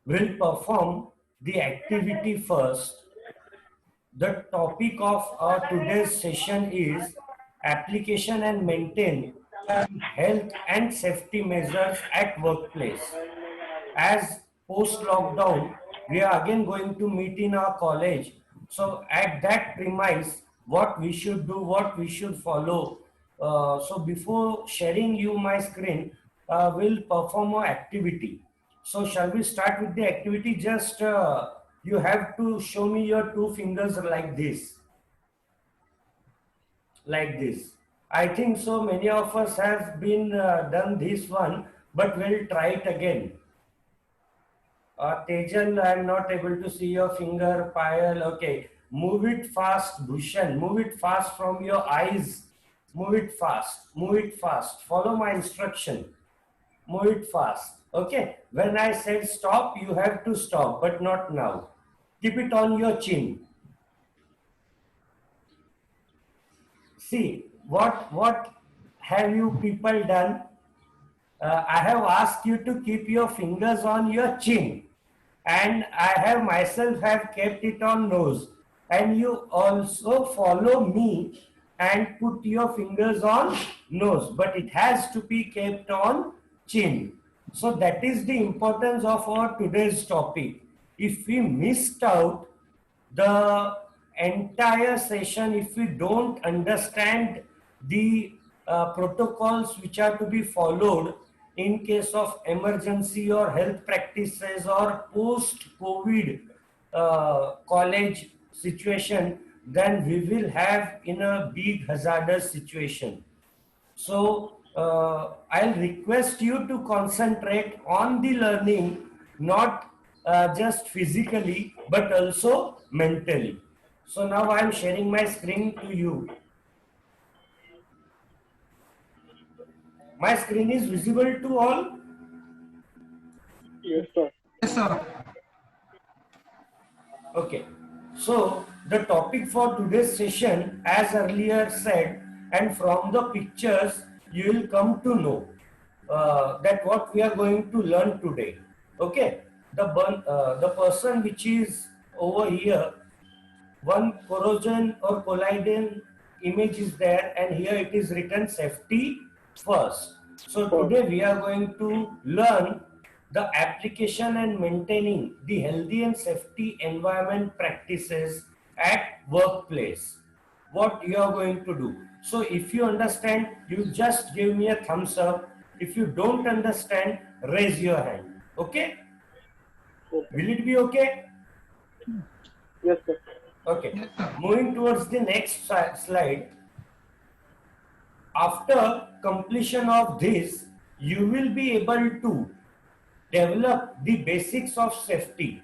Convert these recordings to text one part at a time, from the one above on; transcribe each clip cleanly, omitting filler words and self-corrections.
will perform the activity first. The topic of our today's session is application and maintain the health and safety measures at workplace. As post lockdown, we are again going to meet in our college. So at that premise, what we should do, what we should follow. So before sharing you my screen, we'll perform an activity. So shall we start with the activity? Just you have to show me your two fingers like this, like this. I think so many of us have been done this one, but we'll try it again. Tejal, I'm not able to see your finger. Payal, okay. Move it fast, Bhushan. Move it fast from your eyes. Move it fast. Move it fast. Follow my instruction. Move it fast. Okay. When I said stop, you have to stop, but not now. Keep it on your chin. See, what have you people done? I have asked you to keep your fingers on your chin, and I have myself have kept it on nose, and you also follow me and put your fingers on nose, but it has to be kept on chin. So that is the importance of our today's topic. If we missed out the entire session, if we don't understand the protocols which are to be followed in case of emergency or health practices or post-COVID college situation, then we will have in a big hazardous situation. So I'll request you to concentrate on the learning, not just physically, but also mentally. So now I'm sharing my screen to you. My screen is visible to all? Yes, sir. Yes, sir. Okay. So the topic for today's session, as earlier said, and from the pictures, you will come to know that what we are going to learn today. Okay. The person which is over here, one corrosion or colliding image is there, and here it is written safety first. So today we are going to learn the application and maintaining the healthy and safety environment practices at workplace. What you are going to do. So if you understand, you just give me a thumbs up. If you don't understand, raise your hand. Okay? Will it be okay? Yes, sir. Okay. Yes, sir. Moving towards the next slide. After completion of this, you will be able to develop the basics of safety.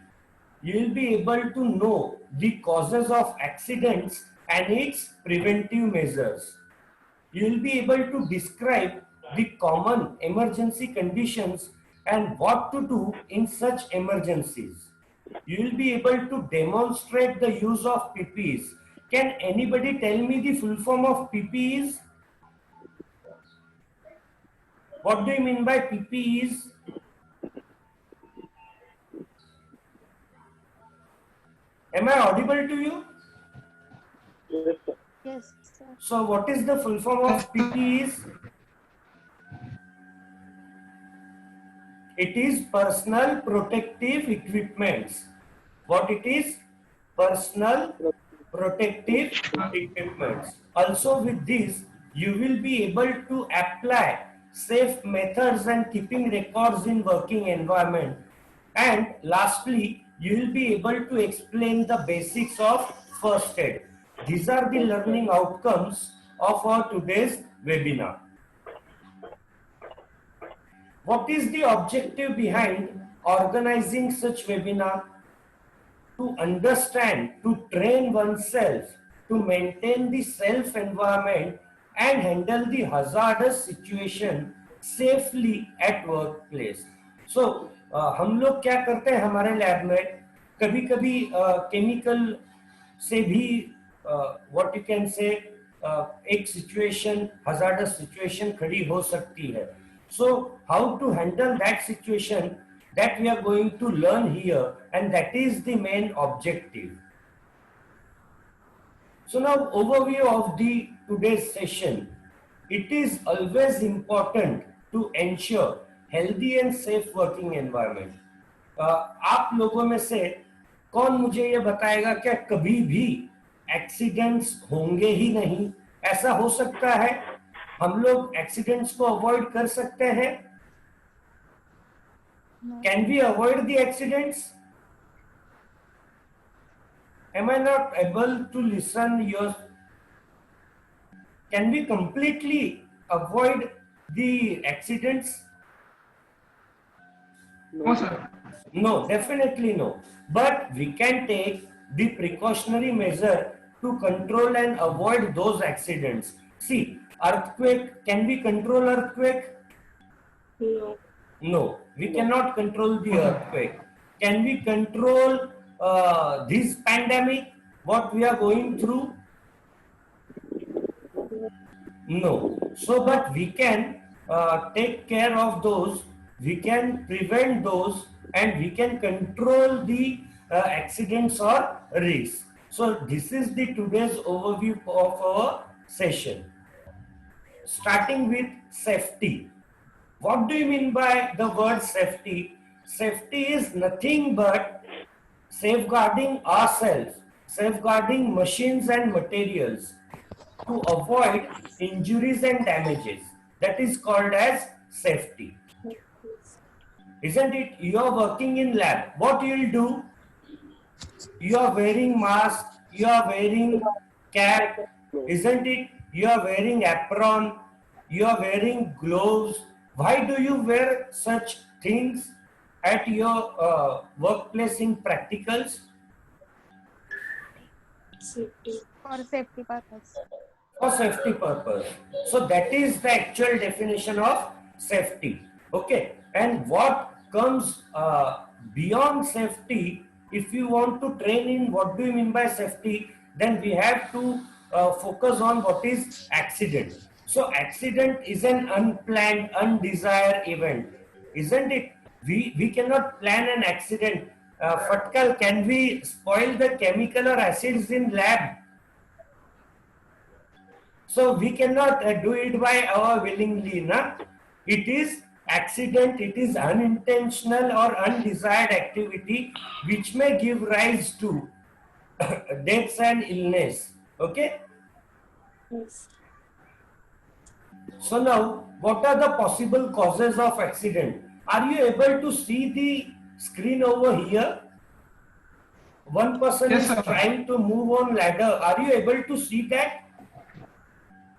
You will be able to know the causes of accidents and its preventive measures. You will be able to describe the common emergency conditions and what to do in such emergencies. You will be able to demonstrate the use of PPEs. Can anybody tell me the full form of PPEs? What do you mean by PPEs? Am I audible to you? Yes, sir. Yes, sir. So what is the full form of PPEs? It is personal protective equipments. What it is? Personal protective equipments. Also with this, you will be able to apply safe methods and keeping records in working environment. And lastly, you will be able to explain the basics of first aid. These are the learning outcomes of our today's webinar. What is the objective behind organizing such webinar? To understand, to train oneself, to maintain the self environment and handle the hazardous situation safely at workplace. So हम लोग क्या करते हैं हमारे lab में, कभी कभी chemical से भी व्हाट यू कैन से एक सिचुएशन, hazardous situation खड़ी हो सकती है. So how to handle that situation? that we are going to learn here, and that is the main objective. So now, overview of the today's session. It is always important to ensure healthy and safe working environment. आप लोगों में से कौन मुझे ये बताएगा क्या कभी भी एक्सीडेंट्स होंगे ही नहीं? ऐसा हो सकता है? हम लोग एक्सीडेंट्स को अवॉइड कर सकते हैं? Can we avoid the accidents? Am I not able to listen your? Can we completely avoid the accidents? No, sir. No, definitely no. But we can take the precautionary measure to control and avoid those accidents. See, earthquake, can we control earthquake? No. No, we cannot control the earthquake. Can we control this pandemic, what we are going through? No. So, but we can take care of those, we can prevent those, and we can control the accidents or risks. So, this is the today's overview of our session. Starting with safety. What do you mean by the word safety? Safety is nothing but safeguarding ourselves, safeguarding machines and materials to avoid injuries and damages. That is called as safety. Isn't it? You are working in lab. What you will do? You are wearing mask, you are wearing cap, isn't it? You are wearing apron, you are wearing gloves. Why do you wear such things at your workplace in practicals? Safety. For safety purpose. For safety purpose. So that is the actual definition of safety. Okay. And what comes beyond safety, if you want to train in what do you mean by safety, then we have to focus on what is accident. So accident is an unplanned, undesired event, isn't it? We cannot plan an accident. Fatkal, can we spoil the chemical or acids in lab? So we cannot do it by our willingly, na? It is accident, it is unintentional or undesired activity which may give rise to deaths and illness. Okay? Yes. So now, what are the possible causes of accident? Are you able to see the screen over here? One person Yes, is sir. trying to move on ladder. Are you able to see that?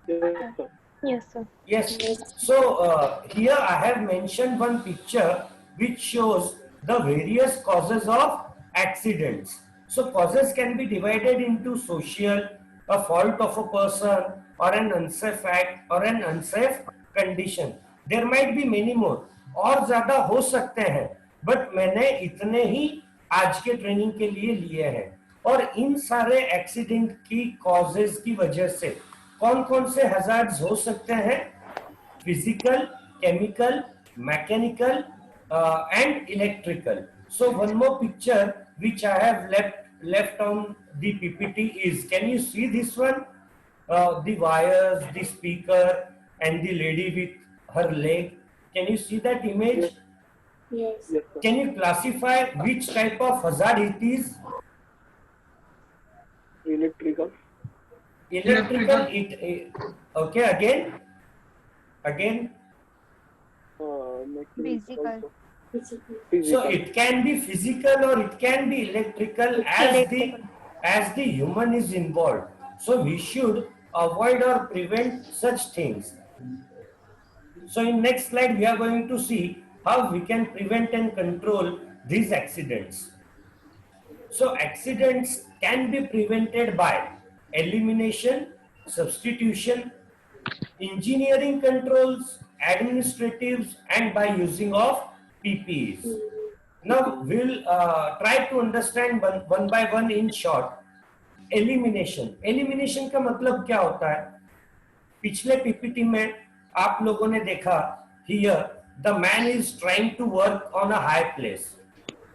Yes, sir. Yes, sir. Yes. So here I have mentioned one picture which shows the various causes of accidents. So causes can be divided into social, a fault of a person, or an unsafe act, or an unsafe condition. There might be many more. और ज्यादा हो सकते हैं, but मैंने इतने ही आज के training के लिए लिए हैं. और इन सारे एक्सीडेंट की कॉजेज की वजह से कौन कौन से हजार्ड्स हो सकते हैं? Physical, chemical, mechanical and electrical. So one more picture which I have left on the PPT is, can you see this one? The wires, the speaker, and the lady with her leg. Can you see that image? Yes. Yes, sir. Can you classify which type of hazard it is? Electrical. Electrical. Okay, again. Mechanical. Physical. Physical. So it can be physical or it can be electrical as the human is involved. So we should avoid or prevent such things. So in next slide we are going to see how we can prevent and control these accidents. So accidents can be prevented by elimination, substitution, engineering controls, administratives, and by using of PPEs. Now we'll try to understand one by one in short. Elimination. Elimination का मतलब क्या होता है? पिछले PPT में आप लोगों ने देखा here the man is trying to work on a high place.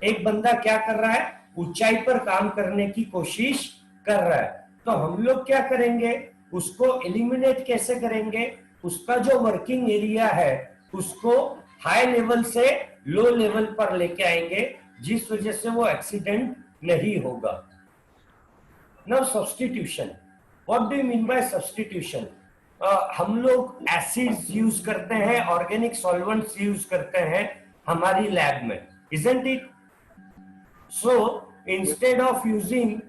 एक बंदा क्या कर रहा है, ऊंचाई पर काम करने की कोशिश कर रहा है. तो हम लोग क्या करेंगे, उसको एलिमिनेट कैसे करेंगे, उसका जो वर्किंग एरिया है उसको हाई लेवल से लो लेवल पर लेके आएंगे, जिस वजह से वो एक्सीडेंट नहीं होगा. Now substitution. What do you mean by substitution? हम लोग एसिड्स यूज करते हैं, ऑर्गेनिक सॉल्वेंट्स यूज करते हैं हमारी लैब में, isn't it? So instead of using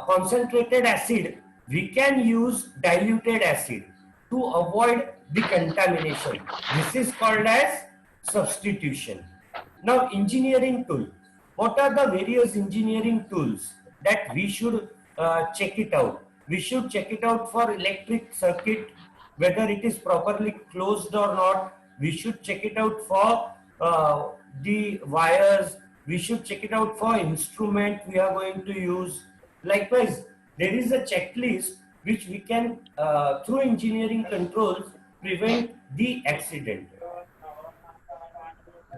concentrated acid, we can use diluted acid to avoid the contamination. This is called as substitution. Now engineering tool. What are the various engineering tools that we should check it out? We should check it out for electric circuit, whether it is properly closed or not. We should check it out for the wires. We should check it out for instrument we are going to use. Likewise, there is a checklist which we can through engineering controls prevent the accident.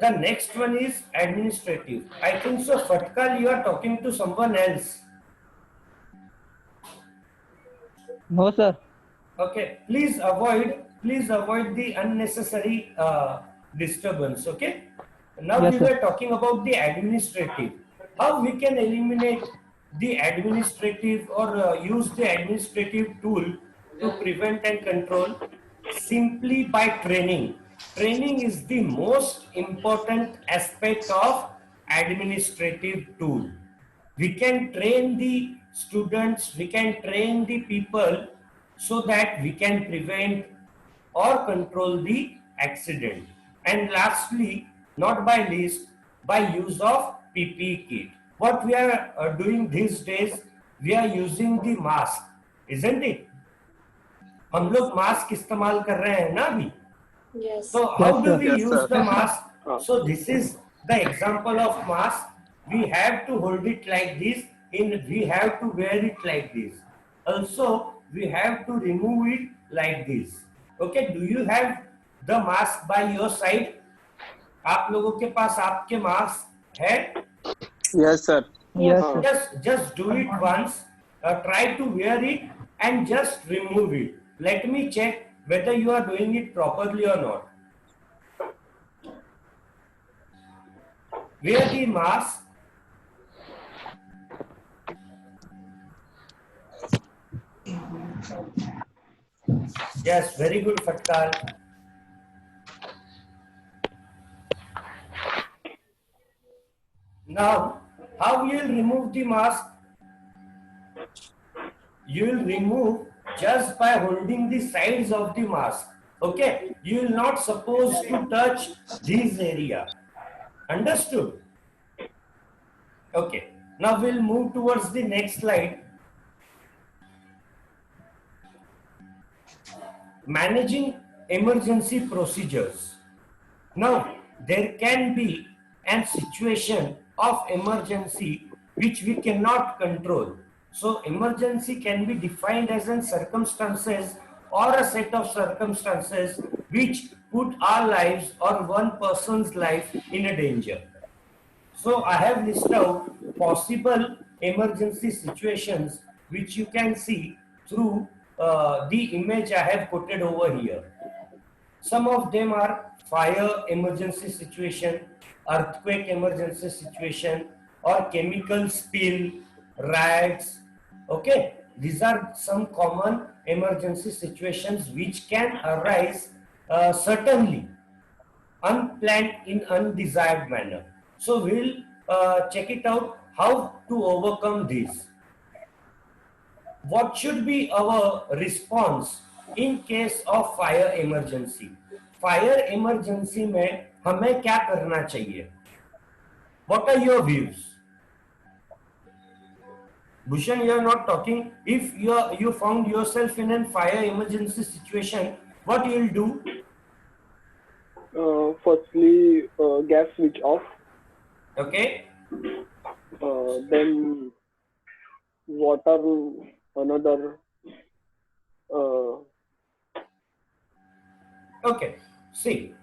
The next one is administrative. I think so, Fatkal, you are talking to someone else. No, sir. Okay, please avoid the unnecessary disturbance. Okay. Now Yes, we sir. were talking about the administrative. How we can eliminate the administrative or use the administrative tool to prevent and control? Simply by training. Training is the most important aspect of administrative tool. We can train the students, we can train the people so that we can prevent or control the accident. And lastly, not by least, by use of PPE kit. What we are doing these days, we are using the mask, isn't it? हम लोग mask इस्तेमाल कर रहे हैं ना अभी. Yes. So how Yes, do sir. we Yes, use sir. the mask? So this is the example of mask. We have to hold it like this. We have to wear it like this. Also, we have to remove it like this. Okay, do you have the mask by your side? आप लोगों के पास आपके mask है? Yes, sir. Yes, sir. Just do it once. Try to wear it and just remove it. Let me check whether you are doing it properly or not. Wear the mask. Yes, very good, Fatkal. Now, how you will remove the mask? You will remove just by holding the sides of the mask. Okay, you will not supposed to touch this area. Understood? Okay, now we'll move towards the next slide. Managing emergency procedures. Now, there can be a situation of emergency which we cannot control. So, emergency can be defined as in circumstances or a set of circumstances which put our lives or one person's life in a danger. So, I have listed out possible emergency situations which you can see through the image I have quoted over here. Some of them are fire emergency situation, earthquake emergency situation, or chemical spill, riots. Okay, these are some common emergency situations which can arise certainly unplanned in undesired manner. So we'll check it out how to overcome this. What should be our response in case of fire emergency? Fire emergency में हमें क्या करना चाहिए? What are your views? Bhushan, you are not talking. If you found yourself in a fire emergency situation, what you will do? Firstly, gas switch off. Okay. Then water, another. Okay. See,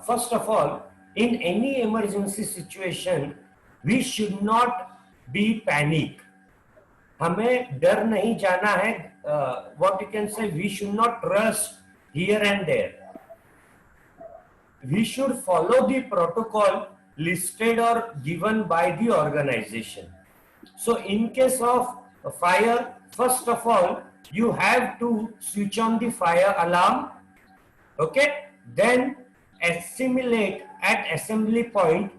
first of all, in any emergency situation, we should not be panic. हमें डर नहीं जाना है. What you can say, we should not rush here and there. We should follow the protocol listed or given by the organization. So in case of a fire, first of all, you have to switch on the fire alarm. Okay, then assimilate at assembly point,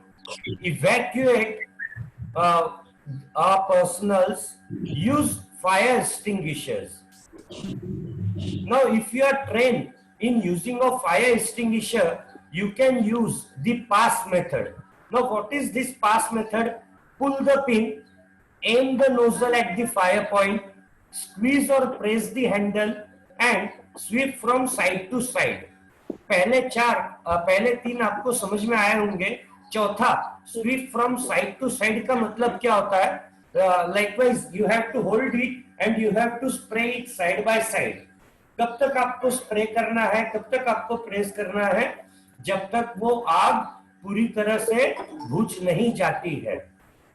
evacuate our personals, use fire extinguishers. Now, if you are trained in using a fire extinguisher, you can use the pass method. Now, what is this pass method? Pull the pin, aim the nozzle at the fire point, squeeze or press the handle and sweep from side to side. पहले तीन आपको समझ में आए होंगे. चौथा, sweep from side to side का मतलब क्या होता है? Likewise, you have to hold it and you have to spray it side by side. कब तक आपको स्प्रे करना है, कब तक आपको प्रेस करना है? जब तक वो आग पूरी तरह से बुझ नहीं जाती है.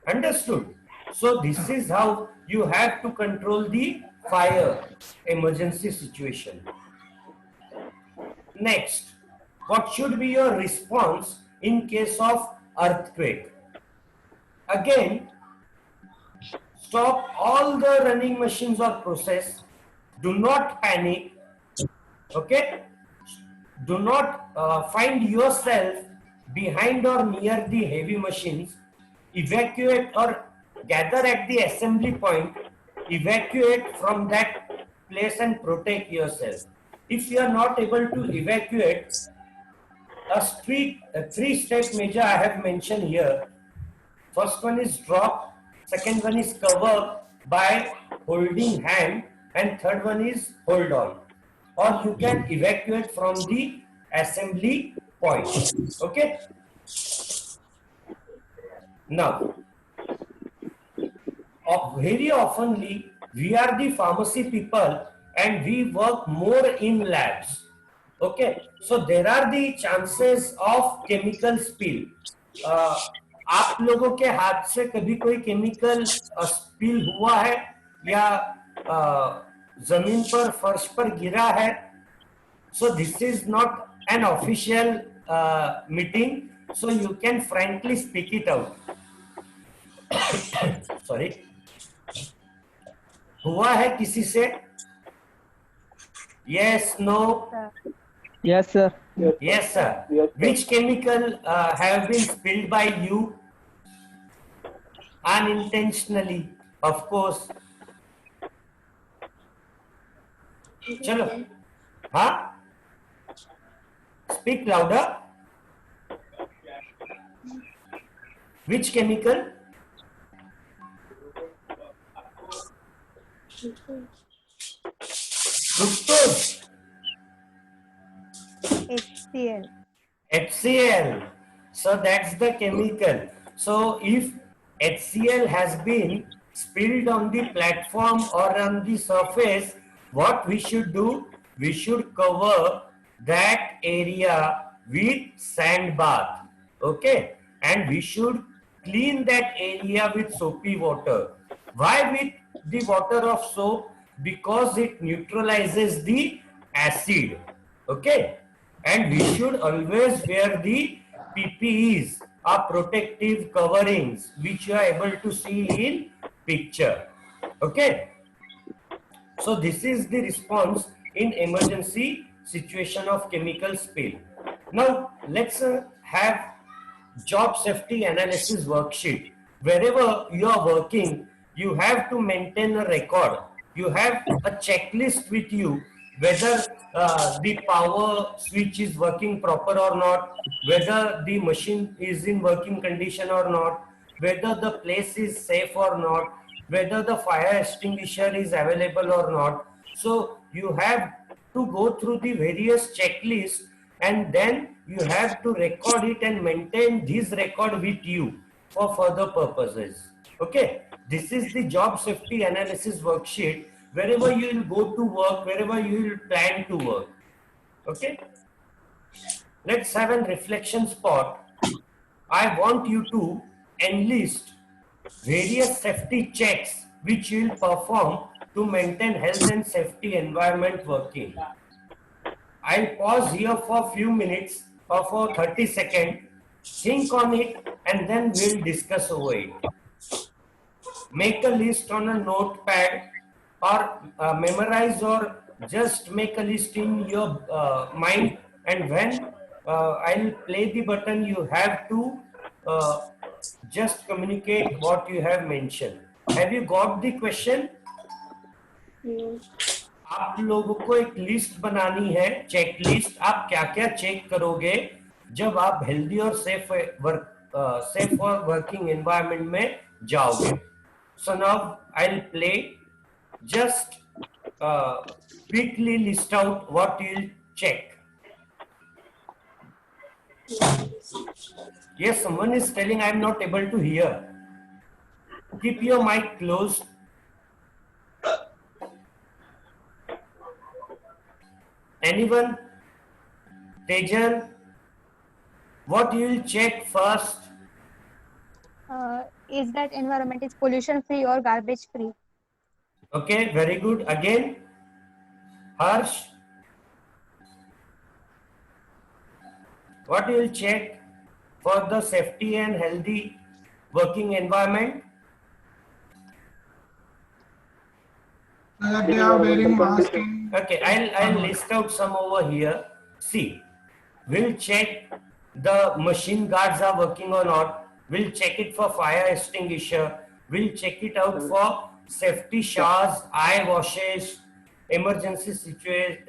Understood? So this is how you have to control the fire emergency situation. Next, what should be your response in case of earthquake? Again, stop all the running machines or process. Do not panic. Okay? Do not find yourself behind or near the heavy machines. Evacuate or gather at the assembly point. Evacuate from that place and protect yourself. If you are not able to evacuate, a three-step measure I have mentioned here. First one is drop, second one is cover by holding hand, and third one is hold on. Or you can evacuate from the assembly point. Okay? Now, very oftenly, we are the pharmacy people and we work more in labs. Okay, so there are the chances of chemical spill. आप लोगों के हाथ से कभी कोई chemical spill हुआ है या जमीन पर फर्श पर गिरा है? So this is not an official meeting, so you can frankly speak it out. Sorry. हुआ है किसी से? Yes, no. Yes, sir. Yes, sir. Yes, sir. Which chemical have been spilled by you? Unintentionally, of course. Chalo. Huh? Speak louder. Which chemical? Fructose. HCl. HCl. So that's the chemical. So if HCl has been spilled on the platform or on the surface, what we should do? We should cover that area with sand bath. Okay? And we should clean that area with soapy water. Why with the water of soap? Because it neutralizes the acid. Okay? And we should always wear the PPEs, or protective coverings, which you are able to see in picture. Okay? So this is the response in emergency situation of chemical spill. Now let's have job safety analysis worksheet. Wherever you are working, you have to maintain a record. You have a checklist with you, whether the power switch is working proper or not, whether the machine is in working condition or not, whether the place is safe or not, whether the fire extinguisher is available or not. So you have to go through the various checklists and then you have to record it and maintain this record with you for further purposes. Okay, this is the job safety analysis worksheet. Wherever you will go to work, wherever you will plan to work. Okay. let's have a reflection spot. I want you to enlist various safety checks which you will perform to maintain health and safety environment working. I'll pause here for a few minutes or for 30 seconds. Think on it and then we'll discuss over it. Make a list on a notepad or memorize or just make a list in your mind, and when I'll play the button you have to just communicate what you have mentioned. Have you got the question? आप लोगों को एक list बनानी है, check list. आप क्या क्या check करोगे जब आप हेल्दी और सेफ और वर्किंग एनवायरनमेंट में जाओगे. So now I'll play. Just quickly list out what you'll check. Yes, someone is telling I'm not able to hear. Keep your mic closed. Anyone? Tejan, what you'll check first? Is that environment is pollution free or garbage free? Okay, very good. Again, Harsh, what you will check for the safety and healthy working environment? That they are wearing masks. Okay, I'll list out some over here. See, we'll check the machine guards are working or not. We'll check it for fire extinguisher. We'll check it out for safety showers, eye washes, emergency situation,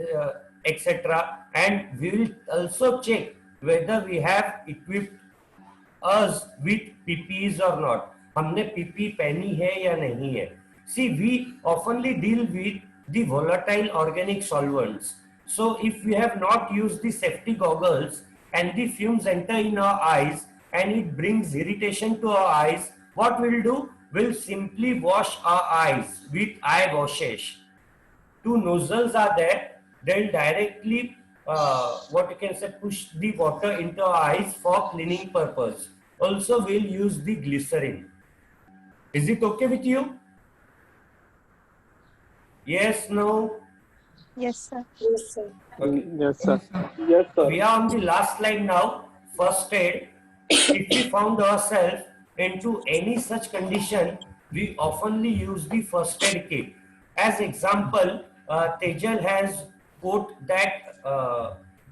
etc. And we will also check whether we have equipped us with PPEs or not. हमने PPE पहनी है या नहीं है. See, we oftenly deal with the volatile organic solvents. So if we have not used the safety goggles and the fumes enter in our eyes and it brings irritation to our eyes, what we'll do? We'll simply wash our eyes with eye washes. Two nozzles are there. They'll directly, what you can say, push the water into our eyes for cleaning purpose. Also, we'll use the glycerin. Is it okay with you? Yes, no? Yes, sir. Yes, sir. Okay. Yes, sir. Yes, sir. We are on the last slide now. First aid. If we found ourselves into any such condition, we oftenly use the first aid kit. As example, Tejal has put that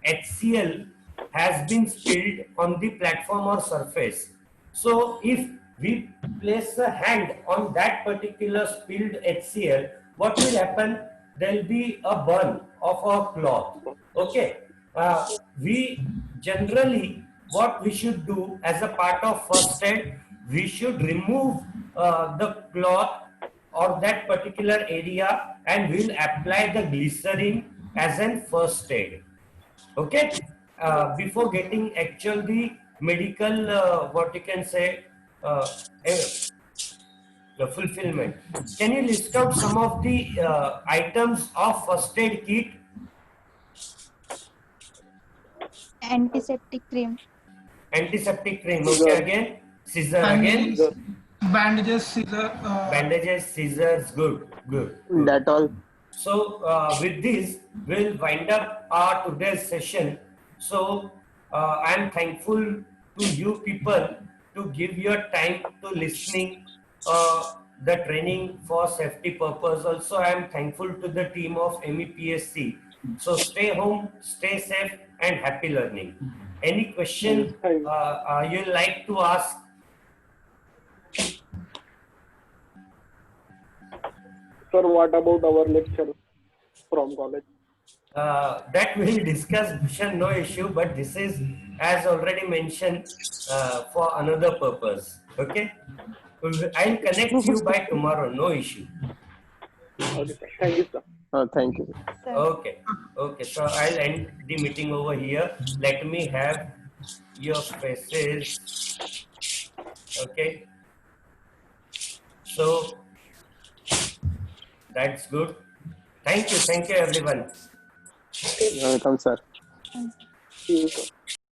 HCl has been spilled on the platform or surface. So if we place a hand on that particular spilled HCl, what will happen? There will be a burn of our cloth. Okay. We generally, what we should do as a part of first aid, we should remove the cloth or that particular area and we'll apply the glycerin as an first aid. Okay. Before getting actually medical, what you can say, the fulfillment. Can you list out some of the items of first aid kit? Antiseptic cream. Antiseptic cream. Okay, again. Scissor again. Bandages, scissor. Bandages, scissors. Good, good. Dettol. So with this, we'll wind up our today's session. So I'm thankful to you people to give your time to listening the training for safety purpose. Also, I'm thankful to the team of MEPSC. So stay home, stay safe, and happy learning. Any question you'd like to ask? Sir, what about our lecture from college? That we'll discuss, Bhushan, no issue, but this is, as already mentioned, for another purpose. Okay? I'll connect you by tomorrow, no issue. Okay, sir. Thank you, sir. Thank you. Sir. Okay, okay. So I'll end the meeting over here. Let me have your faces. Okay. So that's good. Thank you everyone. Welcome, sir. See you, sir.